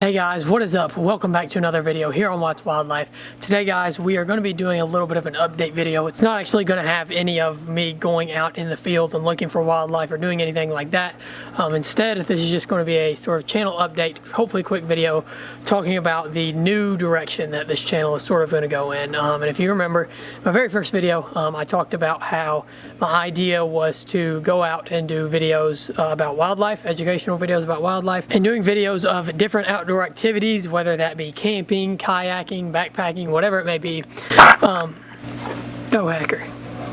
Hey guys, what is up? Welcome back to another video here on Watts Wildlife. Today guys, we are going to be doing a little bit of an update video. It's not actually going to have any of me going out in the field and looking for wildlife or doing anything like that. Instead, this is just going to be a sort of channel update, hopefully quick video, talking about the new direction that this channel is sort of going to go in. And if you remember, my very first video, I talked about how my idea was to go out and do videos about wildlife, educational videos about wildlife, and doing videos of different outdoor activities, whether that be camping, kayaking, backpacking, whatever it may be. Go hacker.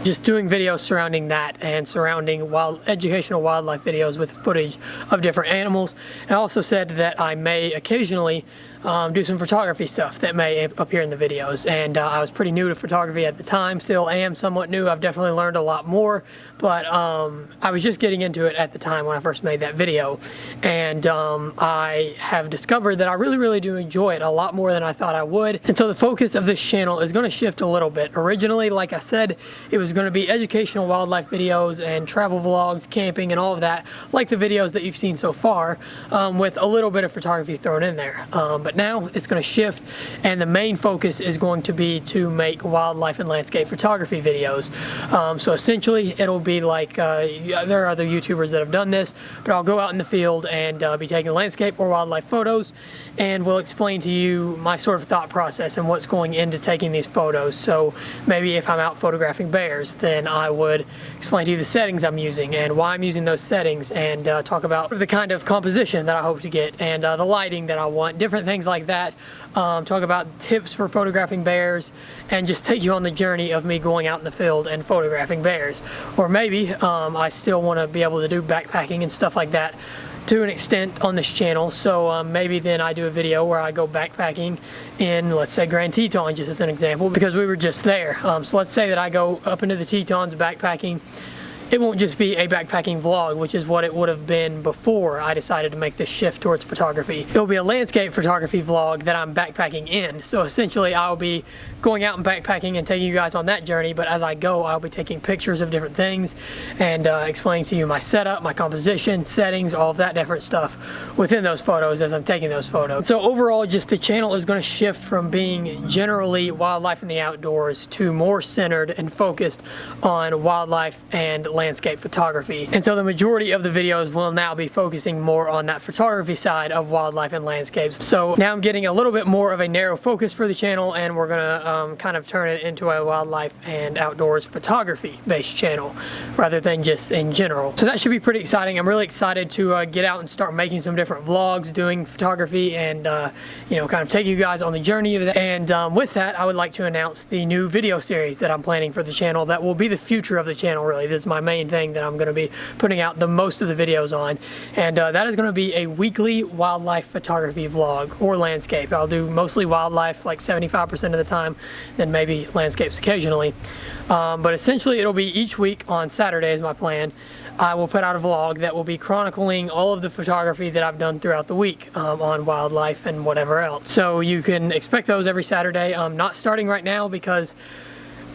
Just doing videos surrounding that and surrounding educational wildlife videos with footage of different animals. And I also said that I may occasionally do some photography stuff that may appear in the videos. And I was pretty new to photography at the time, still am somewhat new. I've definitely learned a lot more, but I was just getting into it at the time when I first made that video. And I have discovered that I really do enjoy it a lot more than I thought I would. And so the focus of this channel is going to shift a little bit. Originally, like I said, it was going to be educational wildlife videos and travel vlogs, camping, and all of that, like the videos that you've seen so far, with a little bit of photography thrown in there. But now it's going to shift, and the main focus is going to be to make wildlife and landscape photography videos. So essentially, it'll be like, there are other YouTubers that have done this, but I'll go out in the field and be taking landscape or wildlife photos, and we'll explain to you my sort of thought process and what's going into taking these photos. So maybe if I'm out photographing bears, then I would explain to you the settings I'm using and why I'm using those settings, and talk about the kind of composition that I hope to get and the lighting that I want, different things like that. Talk about tips for photographing bears, and just take you on the journey of me going out in the field and photographing bears. Or maybe I still want to be able to do backpacking and stuff like that to an extent on this channel. So maybe then I do a video where I go backpacking in, let's say, Grand Tetons, just as an example, because we were just there. So let's say that I go up into the Tetons backpacking. It won't just be a backpacking vlog, which is what it would have been before I decided to make this shift towards photography. It'll be a landscape photography vlog that I'm backpacking in. So essentially I'll be going out and backpacking and taking you guys on that journey, but as I go, I'll be taking pictures of different things and explaining to you my setup, my composition, settings, all of that different stuff within those photos as I'm taking those photos. So overall, just the channel is going to shift from being generally wildlife in the outdoors to more centered and focused on wildlife and landscape photography. And so the majority of the videos will now be focusing more on that photography side of wildlife and landscapes. So now I'm getting a little bit more of a narrow focus for the channel, and we're gonna kind of turn it into a wildlife and outdoors photography based channel rather than just in general. So that should be pretty exciting. I'm really excited to get out and start making some different vlogs doing photography, and you know, kind of take you guys on the journey of that. And with that, I would like to announce the new video series that I'm planning for the channel that will be the future of the channel. Really, this is my main thing that I'm going to be putting out the most of the videos on, and that is going to be a weekly wildlife photography vlog or landscape. I'll do mostly wildlife like 75% of the time, then maybe landscapes occasionally, but essentially it'll be each week on Saturday is my plan. I will put out a vlog that will be chronicling all of the photography that I've done throughout the week on wildlife and whatever else. So you can expect those every Saturday. I'm not starting right now because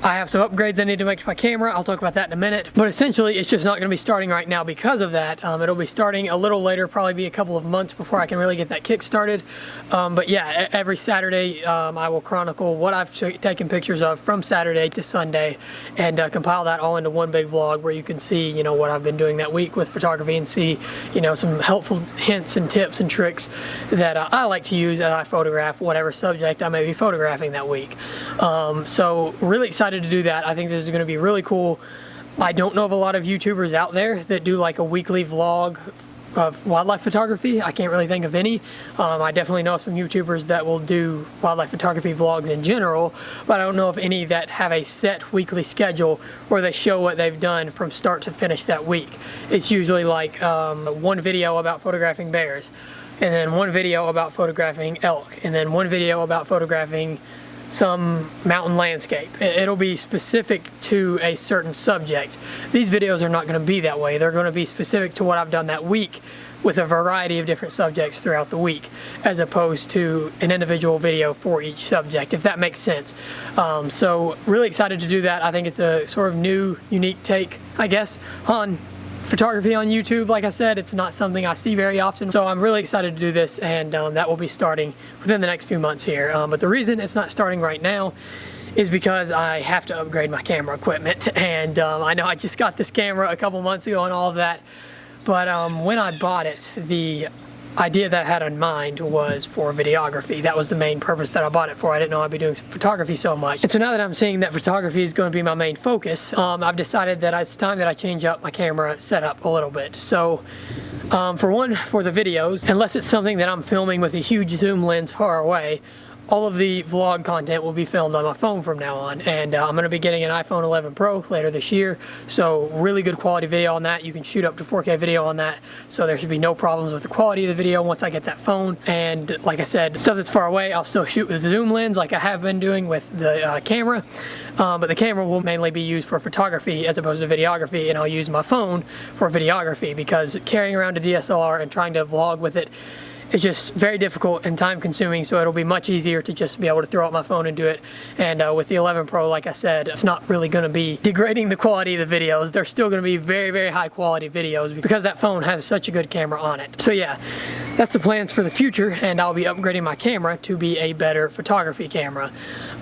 I have some upgrades I need to make to my camera. I'll talk about that in a minute. But essentially, it's just not going to be starting right now because of that. It'll be starting a little later, probably be a couple of months before I can really get that kick started. But yeah, every Saturday I will chronicle what I've taken pictures of from Saturday to Sunday, and compile that all into one big vlog where you can see, you know, what I've been doing that week with photography, and see, you know, some helpful hints and tips and tricks that I like to use as I photograph whatever subject I may be photographing that week. So really excited to do that. I think this is going to be really cool. I don't know of a lot of YouTubers out there that do like a weekly vlog of wildlife photography. I can't really think of any. I definitely know some YouTubers that will do wildlife photography vlogs in general, but I don't know of any that have a set weekly schedule where they show what they've done from start to finish that week. It's usually like one video about photographing bears, and then one video about photographing elk, and then one video about photographing some mountain landscape. It'll be specific to a certain subject. These videos are not going to be that way. They're going to be specific to what I've done that week, with a variety of different subjects throughout the week, as opposed to an individual video for each subject, if that makes sense. So really excited to do that. I think it's a sort of new, unique take, I guess, on photography on YouTube. Like I said, it's not something I see very often, so I'm really excited to do this, and that will be starting within the next few months here. But the reason it's not starting right now is because I have to upgrade my camera equipment, and I know I just got this camera a couple months ago and all of that, but when I bought it, the idea that I had in mind was for videography. That was the main purpose that I bought it for. I didn't know I'd be doing photography so much. And so now that I'm seeing that photography is going to be my main focus, I've decided that it's time that I change up my camera setup a little bit. So for one, for the videos, unless it's something that I'm filming with a huge zoom lens far away, all of the vlog content will be filmed on my phone from now on, and I'm going to be getting an iPhone 11 Pro later this year, so really good quality video on that. You can shoot up to 4K video on that, so there should be no problems with the quality of the video once I get that phone. And like I said, stuff that's far away, I'll still shoot with the zoom lens like I have been doing with the camera, but the camera will mainly be used for photography as opposed to videography, and I'll use my phone for videography because carrying around a DSLR and trying to vlog with it, it's just very difficult and time consuming, so it'll be much easier to just be able to throw out my phone and do it. And with the 11 Pro, like I said, it's not really going to be degrading the quality of the videos. They're still going to be very, very high quality videos because that phone has such a good camera on it. So yeah, that's the plans for the future, and I'll be upgrading my camera to be a better photography camera.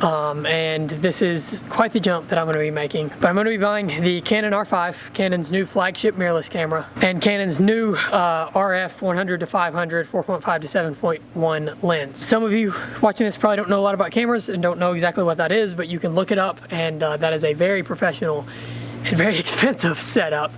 And this is quite the jump that I'm going to be making. But I'm going to be buying the Canon R5, Canon's new flagship mirrorless camera, and Canon's new RF 100 to 500 4.5 to 7.1 lens. Some of you watching this probably don't know a lot about cameras and don't know exactly what that is, but you can look it up, and that is a very professional and very expensive setup,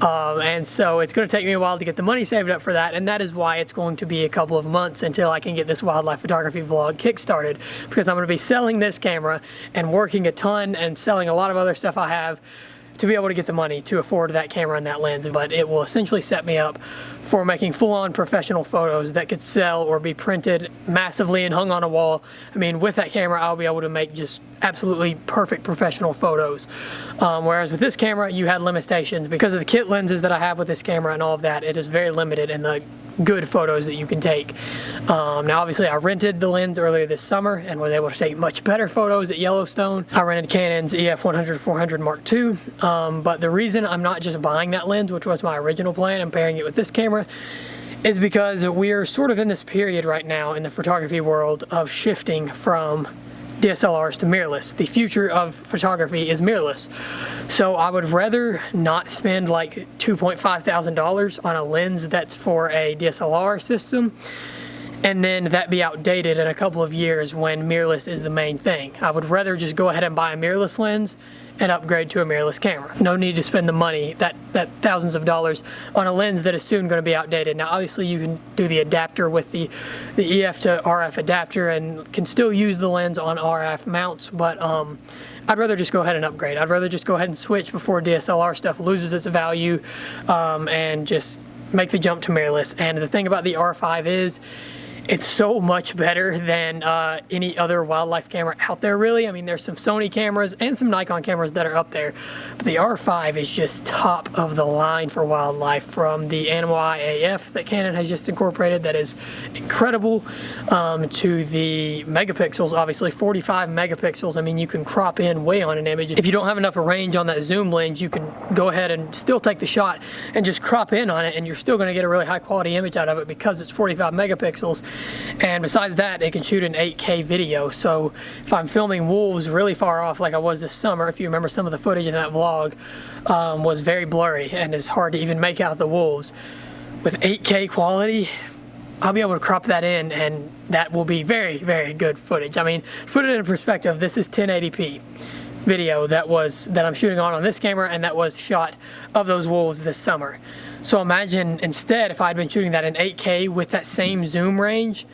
and so it's going to take me a while to get the money saved up for that, and that is why it's going to be a couple of months until I can get this wildlife photography vlog kick-started, because I'm going to be selling this camera and working a ton and selling a lot of other stuff I have to be able to get the money to afford that camera and that lens. But it will essentially set me up for making full-on professional photos that could sell or be printed massively and hung on a wall. I mean, with that camera, I'll be able to make just absolutely perfect professional photos. Whereas with this camera, you had limitations because of the kit lenses that I have with this camera and all of that. It is very limited in the good photos that you can take. Now obviously I rented the lens earlier this summer and was able to take much better photos at Yellowstone. I rented Canon's EF 100-400 Mark II, but the reason I'm not just buying that lens, which was my original plan, and pairing it with this camera, is because we're sort of in this period right now in the photography world of shifting from DSLRs to mirrorless. The future of photography is mirrorless. So I would rather not spend like $2,500 on a lens that's for a DSLR system and then that be outdated in a couple of years when mirrorless is the main thing. I would rather just go ahead and buy a mirrorless lens and upgrade to a mirrorless camera. No need to spend the money, that thousands of dollars, on a lens that is soon going to be outdated. Now obviously you can do the adapter with the EF to RF adapter and can still use the lens on RF mounts, but I'd rather just go ahead and upgrade. I'd rather just go ahead and switch before DSLR stuff loses its value, and just make the jump to mirrorless. And the thing about the R5 is, it's so much better than any other wildlife camera out there, really. I mean, there's some Sony cameras and some Nikon cameras that are up there, but the R5 is just top of the line for wildlife, from the Animal Eye AF that Canon has just incorporated that is incredible, to the megapixels, obviously 45 megapixels. I mean, you can crop in way on an image. If you don't have enough range on that zoom lens, you can go ahead and still take the shot and just crop in on it, and you're still going to get a really high quality image out of it because it's 45 megapixels. And besides that, it can shoot an 8K video. So if I'm filming wolves really far off like I was this summer, if you remember some of the footage in that vlog was very blurry and it's hard to even make out the wolves. With 8K quality, I'll be able to crop that in and that will be very, very good footage. I mean, to put it in perspective, this is 1080p video that I'm shooting on this camera, and that was shot of those wolves this summer. So imagine instead if I'd been shooting that in 8K with that same zoom range,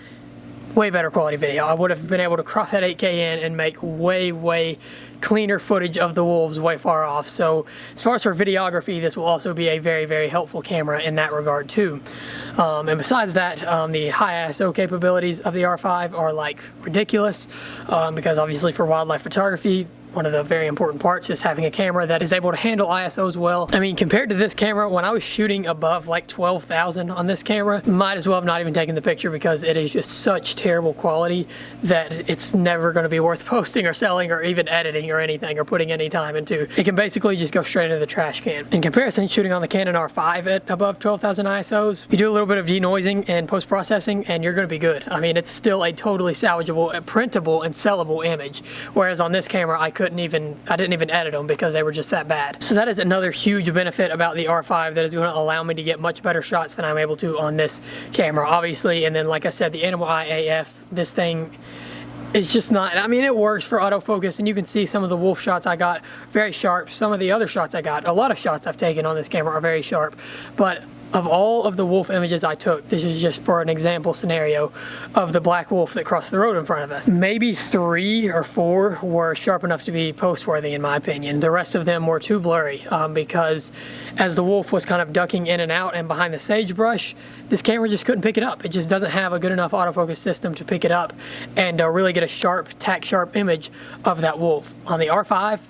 way better quality video. I would have been able to crop that 8K in and make way, way cleaner footage of the wolves way far off. So as far as for videography, this will also be a very, very helpful camera in that regard too. And besides that, the high ISO capabilities of the R5 are like ridiculous, because obviously for wildlife photography, one of the very important parts is having a camera that is able to handle ISOs well. I mean, compared to this camera, when I was shooting above like 12,000 on this camera, might as well have not even taken the picture because it is just such terrible quality that it's never going to be worth posting or selling or even editing or anything or putting any time into. It can basically just go straight into the trash can. In comparison, shooting on the Canon R5 at above 12,000 ISOs, you do a little bit of denoising and post-processing and you're going to be good. I mean, it's still a totally salvageable, printable, and sellable image. Whereas on this camera, I didn't even edit them because they were just that bad. So that is another huge benefit about the R5 that is going to allow me to get much better shots than I'm able to on this camera, obviously. And then, like I said, the Animal Eye AF, this thing, it's just not, I mean, it works for autofocus, and you can see some of the wolf shots I got very sharp. Some of the other shots I got, a lot of shots I've taken on this camera are very sharp, but of all of the wolf images I took, this is just for an example scenario of the black wolf that crossed the road in front of us. Maybe 3 or 4 were sharp enough to be post-worthy in my opinion. The rest of them were too blurry because as the wolf was kind of ducking in and out and behind the sagebrush, this camera just couldn't pick it up. It just doesn't have a good enough autofocus system to pick it up and really get a sharp, tack sharp image of that wolf. On the R5,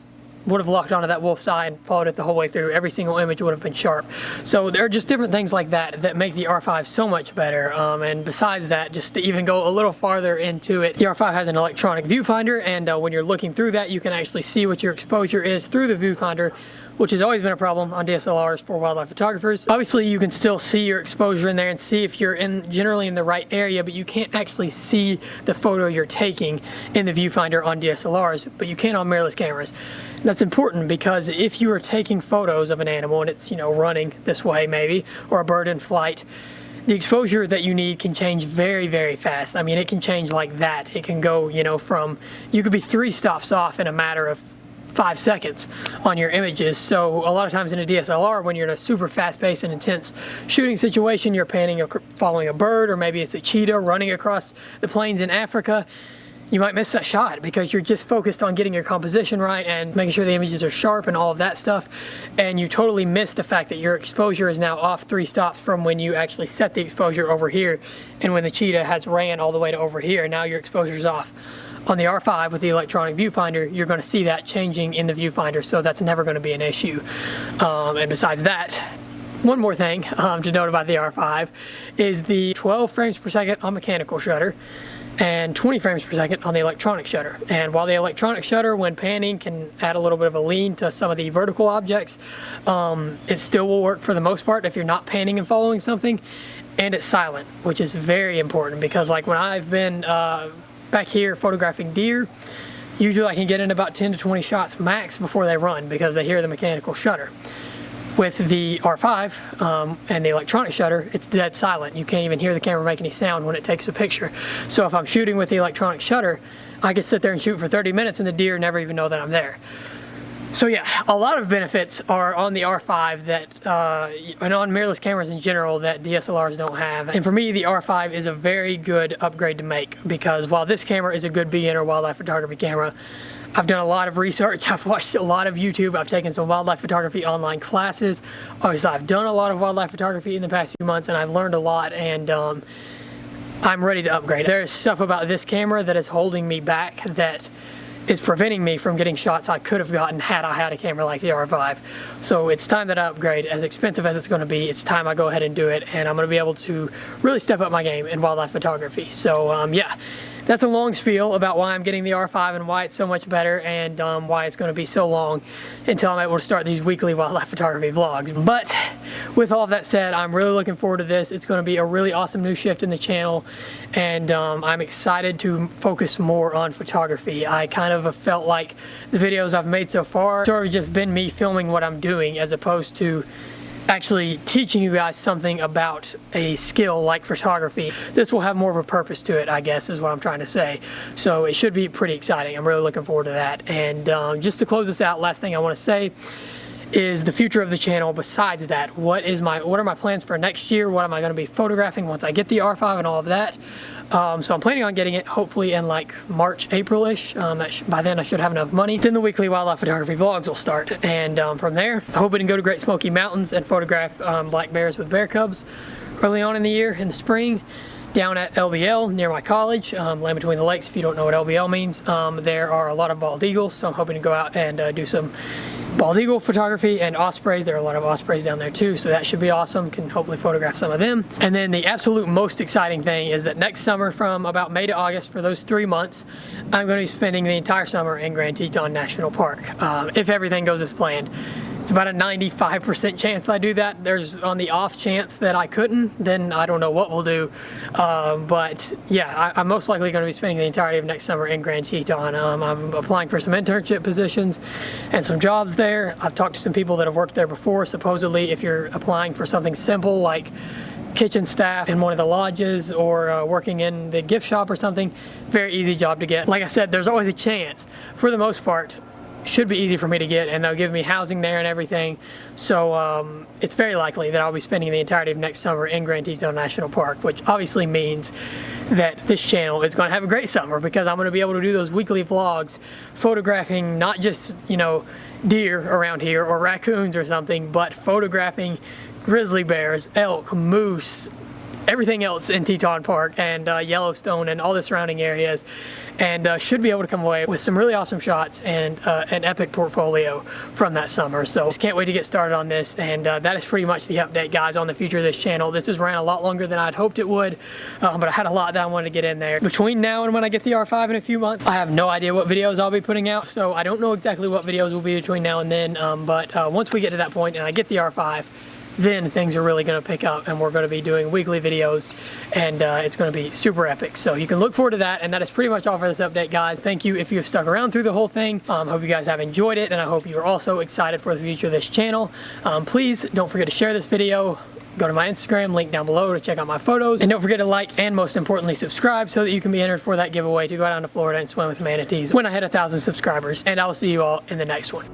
would have locked onto that wolf's eye and followed it the whole way through. Every single image would have been sharp. So there are just different things like that that make the R5 so much better. And besides that, just to even go a little farther into it, the R5 has an electronic viewfinder, and when you're looking through that, you can actually see what your exposure is through the viewfinder, which has always been a problem on DSLRs for wildlife photographers. Obviously, you can still see your exposure in there and see if you're generally in the right area, but you can't actually see the photo you're taking in the viewfinder on DSLRs, but you can on mirrorless cameras. That's important because if you are taking photos of an animal and it's, you know, running this way maybe, or a bird in flight, the exposure that you need can change very, very fast. I mean, it can change like that. It can go, you know, you could be 3 stops off in a matter of 5 seconds on your images. So a lot of times in a DSLR, when you're in a super fast-paced and intense shooting situation, you're panning or following a bird, or maybe it's a cheetah running across the plains in Africa, you might miss that shot because you're just focused on getting your composition right and making sure the images are sharp and all of that stuff, and you totally miss the fact that your exposure is now off 3 stops from when you actually set the exposure over here, and when the cheetah has ran all the way to over here, now your exposure is off. On the R5 with the electronic viewfinder, you're going to see that changing in the viewfinder, so that's never going to be an issue. And besides that, one more thing to note about the R5 is the 12 frames per second on mechanical shutter and 20 frames per second on the electronic shutter. And while the electronic shutter, when panning, can add a little bit of a lean to some of the vertical objects, it still will work for the most part if you're not panning and following something. And it's silent, which is very important because, like, when I've been back here photographing deer, usually I can get in about 10 to 20 shots max before they run because they hear the mechanical shutter. With the R5 and the electronic shutter, it's dead silent. You can't even hear the camera make any sound when it takes a picture. So if I'm shooting with the electronic shutter, I can sit there and shoot for 30 minutes and the deer never even know that I'm there. So yeah, a lot of benefits are on the R5 that, and on mirrorless cameras in general, that DSLRs don't have. And for me, the R5 is a very good upgrade to make because while this camera is a good beginner wildlife photography camera, I've done a lot of research, I've watched a lot of YouTube, I've taken some wildlife photography online classes. Obviously, I've done a lot of wildlife photography in the past few months and I've learned a lot, and I'm ready to upgrade. There is stuff about this camera that is holding me back that is preventing me from getting shots I could have gotten had I had a camera like the R5. So it's time that I upgrade. As expensive as it's going to be, it's time I go ahead and do it, and I'm going to be able to really step up my game in wildlife photography. So yeah, that's a long spiel about why I'm getting the R5 and why it's so much better, and why it's going to be so long until I'm able to start these weekly wildlife photography vlogs. But with all of that said, I'm really looking forward to this. It's going to be a really awesome new shift in the channel, and I'm excited to focus more on photography. I kind of felt like the videos I've made so far sort of just been me filming what I'm doing as opposed to actually teaching you guys something about a skill like photography. This will have more of a purpose to it, I guess, is what I'm trying to say. So it should be pretty exciting. I'm really looking forward to that. And just to close this out, last thing I want to say is the future of the channel. Besides that, what are my plans for next year? What am I going to be photographing once I get the R5 and all of that? So I'm planning on getting it hopefully in like March, April-ish. By then I should have enough money. Then the weekly wildlife photography vlogs will start. And from there, I'm hoping to go to Great Smoky Mountains and photograph black bears with bear cubs early on in the year, in the spring. Down at LBL near my college, Land Between the Lakes, if you don't know what LBL means, there are a lot of bald eagles, so I'm hoping to go out and do some bald eagle photography and ospreys. There are a lot of ospreys down there too, so that should be awesome. Can hopefully photograph some of them. And then the absolute most exciting thing is that next summer, from about May to August, for those 3 months, I'm going to be spending the entire summer in Grand Teton National Park, if everything goes as planned. It's about a 95% chance I do that. There's on the off chance that I couldn't, then I don't know what we'll do. But yeah, I'm most likely going to be spending the entirety of next summer in Grand Teton. I'm applying for some internship positions and some jobs there. I've talked to some people that have worked there before. Supposedly, if you're applying for something simple like kitchen staff in one of the lodges or working in the gift shop or something, very easy job to get. Like I said, there's always a chance. For the most part, should be easy for me to get, and they'll give me housing there and everything. So it's very likely that I'll be spending the entirety of next summer in Grand Teton National Park, which obviously means that this channel is going to have a great summer, because I'm going to be able to do those weekly vlogs photographing not just, you know, deer around here or raccoons or something, but photographing grizzly bears, elk, moose, everything else in Teton Park and Yellowstone and all the surrounding areas, and should be able to come away with some really awesome shots and an epic portfolio from that summer. So just can't wait to get started on this, and that is pretty much the update, guys, on the future of this channel. This has ran a lot longer than I'd hoped it would, but I had a lot that I wanted to get in there. Between now and when I get the R5 in a few months, I have no idea what videos I'll be putting out, so I don't know exactly what videos will be between now and then, but once we get to that point and I get the R5, then things are really going to pick up, and we're going to be doing weekly videos, and it's going to be super epic. So you can look forward to that, and that is pretty much all for this update, guys. Thank you if you've stuck around through the whole thing. Hope you guys have enjoyed it, and I hope you're also excited for the future of this channel. Please don't forget to share this video. Go to my Instagram, link down below, to check out my photos. And don't forget to like, and most importantly, subscribe, so that you can be entered for that giveaway to go down to Florida and swim with manatees when I hit 1,000 subscribers. And I will see you all in the next one.